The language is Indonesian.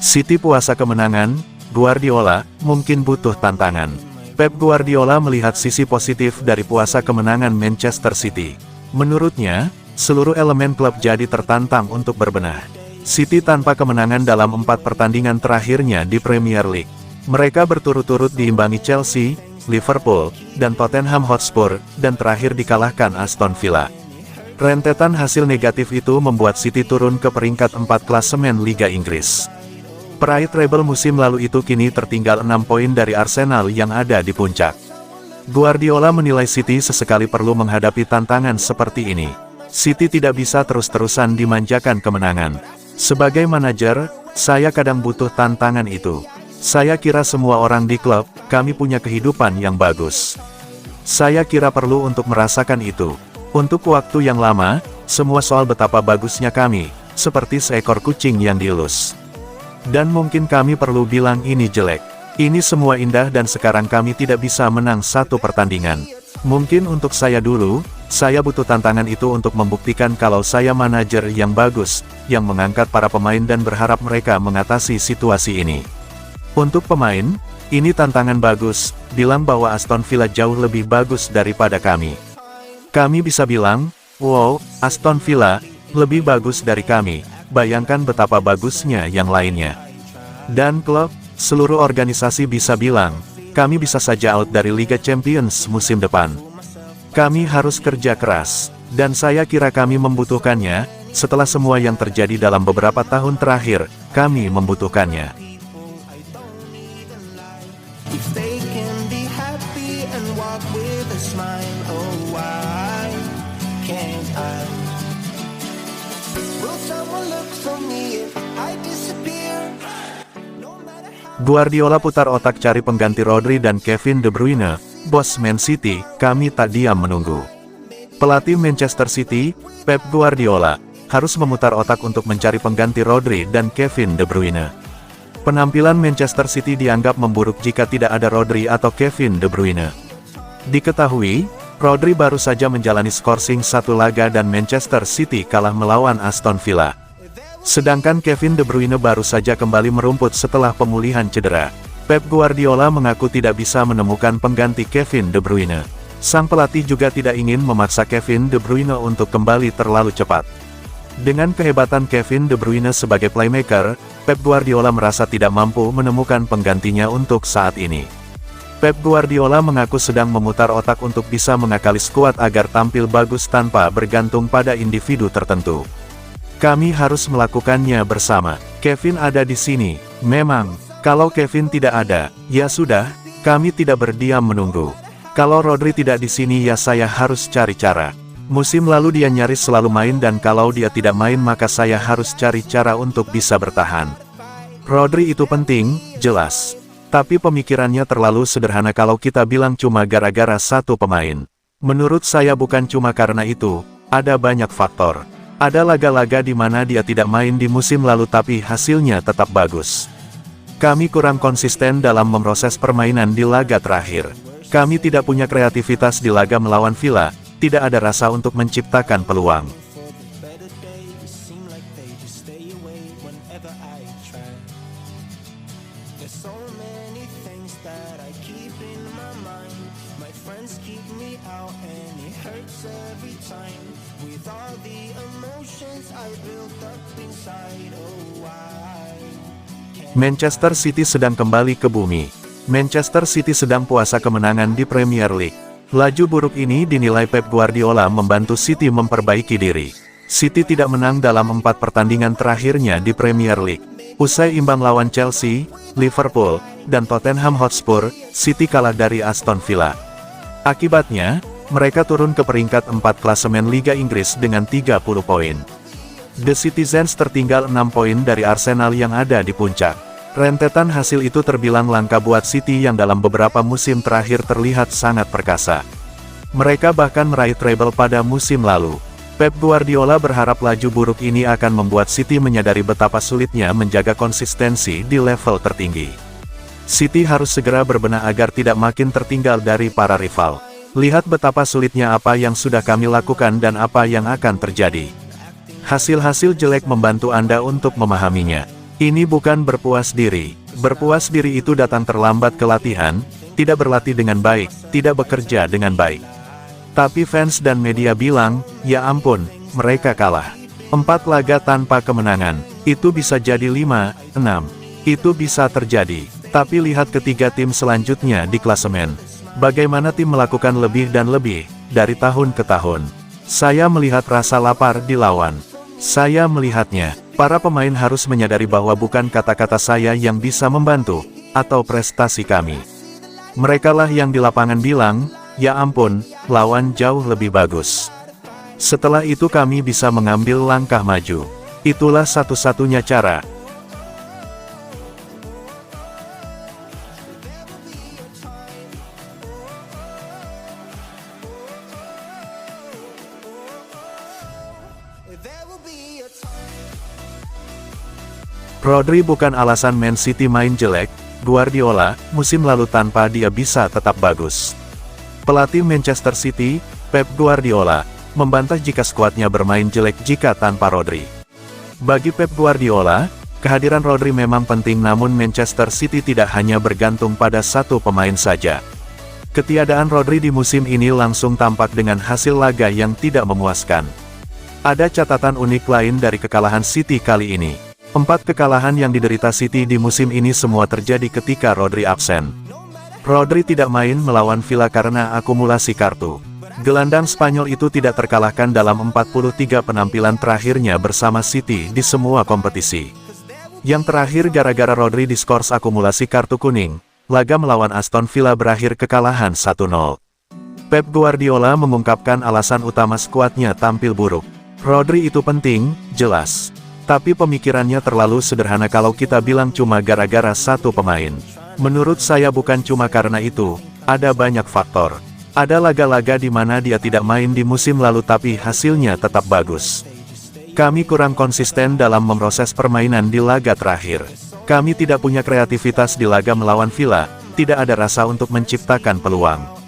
City puasa kemenangan, Guardiola mungkin butuh tantangan. Pep Guardiola melihat sisi positif dari puasa kemenangan Manchester City. Menurutnya, seluruh elemen klub jadi tertantang untuk berbenah. City tanpa kemenangan dalam 4 pertandingan terakhirnya di Premier League. Mereka berturut-turut diimbangi Chelsea, Liverpool, dan Tottenham Hotspur, dan terakhir dikalahkan Aston Villa. Rentetan hasil negatif itu membuat City turun ke peringkat 4 klasemen Liga Inggris. Peraih treble musim lalu itu kini tertinggal 6 poin dari Arsenal yang ada di puncak. Guardiola menilai City sesekali perlu menghadapi tantangan seperti ini. City tidak bisa terus-terusan dimanjakan kemenangan. Sebagai manajer, saya kadang butuh tantangan itu. Saya kira semua orang di klub, kami punya kehidupan yang bagus. Saya kira perlu untuk merasakan itu. Untuk waktu yang lama, semua soal betapa bagusnya kami, seperti seekor kucing yang dielus. Dan mungkin kami perlu bilang ini jelek. Ini semua indah dan sekarang kami tidak bisa menang satu pertandingan. Mungkin untuk saya dulu, saya butuh tantangan itu untuk membuktikan kalau saya manajer yang bagus, yang mengangkat para pemain dan berharap mereka mengatasi situasi ini. Untuk pemain, ini tantangan bagus, bilang bahwa Aston Villa jauh lebih bagus daripada kami. Kami bisa bilang, wow, Aston Villa, lebih bagus dari kami. Bayangkan betapa bagusnya yang lainnya. Dan klub, seluruh organisasi bisa bilang, kami bisa saja out dari Liga Champions musim depan. Kami harus kerja keras, dan saya kira kami membutuhkannya. Setelah semua yang terjadi dalam beberapa tahun terakhir, kami membutuhkannya. Guardiola putar otak cari pengganti Rodri dan Kevin De Bruyne. Bos Man City, kami tak diam menunggu. Pelatih Manchester City, Pep Guardiola, harus memutar otak untuk mencari pengganti Rodri dan Kevin De Bruyne. Penampilan Manchester City dianggap memburuk jika tidak ada Rodri atau Kevin De Bruyne. Diketahui, Rodri baru saja menjalani skorsing 1 laga dan Manchester City kalah melawan Aston Villa. Sedangkan Kevin De Bruyne baru saja kembali merumput setelah pemulihan cedera. Pep Guardiola mengaku tidak bisa menemukan pengganti Kevin De Bruyne. Sang pelatih juga tidak ingin memaksa Kevin De Bruyne untuk kembali terlalu cepat. Dengan kehebatan Kevin De Bruyne sebagai playmaker, Pep Guardiola merasa tidak mampu menemukan penggantinya untuk saat ini. Pep Guardiola mengaku sedang memutar otak untuk bisa mengakali skuad agar tampil bagus tanpa bergantung pada individu tertentu. Kami harus melakukannya bersama. Kevin ada di sini. Memang, kalau Kevin tidak ada, ya sudah, kami tidak berdiam menunggu. Kalau Rodri tidak di sini ya saya harus cari cara. Musim lalu dia nyaris selalu main dan kalau dia tidak main maka saya harus cari cara untuk bisa bertahan. Rodri itu penting, jelas. Tapi pemikirannya terlalu sederhana kalau kita bilang cuma gara-gara satu pemain. Menurut saya bukan cuma karena itu, ada banyak faktor. Ada laga-laga di mana dia tidak main di musim lalu tapi hasilnya tetap bagus. Kami kurang konsisten dalam memproses permainan di laga terakhir. Kami tidak punya kreativitas di laga melawan Villa, tidak ada rasa untuk menciptakan peluang. Manchester City sedang kembali ke bumi. Manchester City sedang puasa kemenangan di Premier League. Laju buruk ini dinilai Pep Guardiola membantu City memperbaiki diri. City tidak menang dalam 4 pertandingan terakhirnya di Premier League. Usai imbang lawan Chelsea, Liverpool, dan Tottenham Hotspur, City kalah dari Aston Villa. Akibatnya, mereka turun ke peringkat 4 klasemen Liga Inggris dengan 30 poin. The Citizens tertinggal 6 poin dari Arsenal yang ada di puncak. Rentetan hasil itu terbilang langka buat City yang dalam beberapa musim terakhir terlihat sangat perkasa. Mereka bahkan meraih treble pada musim lalu. Pep Guardiola berharap laju buruk ini akan membuat City menyadari betapa sulitnya menjaga konsistensi di level tertinggi. City harus segera berbenah agar tidak makin tertinggal dari para rival. Lihat betapa sulitnya apa yang sudah kami lakukan dan apa yang akan terjadi. Hasil-hasil jelek membantu Anda untuk memahaminya. Ini bukan berpuas diri. Berpuas diri itu datang terlambat ke latihan, tidak berlatih dengan baik, tidak bekerja dengan baik. Tapi fans dan media bilang, ya ampun, mereka kalah. 4 laga tanpa kemenangan, itu bisa jadi 5, 6. Itu bisa terjadi. Tapi lihat ketiga tim selanjutnya di klasemen. Bagaimana tim melakukan lebih dan lebih, dari tahun ke tahun. Saya melihat rasa lapar di lawan. Saya melihatnya. Para pemain harus menyadari bahwa bukan kata-kata saya yang bisa membantu, atau prestasi kami. Merekalah yang di lapangan bilang, ya ampun, lawan jauh lebih bagus. Setelah itu kami bisa mengambil langkah maju. Itulah satu-satunya cara. Rodri bukan alasan Man City main jelek, Guardiola, musim lalu tanpa dia bisa tetap bagus. Pelatih Manchester City, Pep Guardiola, membantah jika skuadnya bermain jelek jika tanpa Rodri. Bagi Pep Guardiola, kehadiran Rodri memang penting namun Manchester City tidak hanya bergantung pada satu pemain saja. Ketiadaan Rodri di musim ini langsung tampak dengan hasil laga yang tidak memuaskan. Ada catatan unik lain dari kekalahan City kali ini. 4 kekalahan yang diderita City di musim ini semua terjadi ketika Rodri absen. Rodri tidak main melawan Villa karena akumulasi kartu. Gelandang Spanyol itu tidak terkalahkan dalam 43 penampilan terakhirnya bersama City di semua kompetisi. Yang terakhir gara-gara Rodri diskors akumulasi kartu kuning, laga melawan Aston Villa berakhir kekalahan 1-0. Pep Guardiola mengungkapkan alasan utama skuadnya tampil buruk. Rodri itu penting, jelas. Tapi pemikirannya terlalu sederhana kalau kita bilang cuma gara-gara satu pemain. Menurut saya bukan cuma karena itu, ada banyak faktor. Ada laga-laga di mana dia tidak main di musim lalu tapi hasilnya tetap bagus. Kami kurang konsisten dalam memproses permainan di laga terakhir. Kami tidak punya kreativitas di laga melawan Villa, tidak ada rasa untuk menciptakan peluang.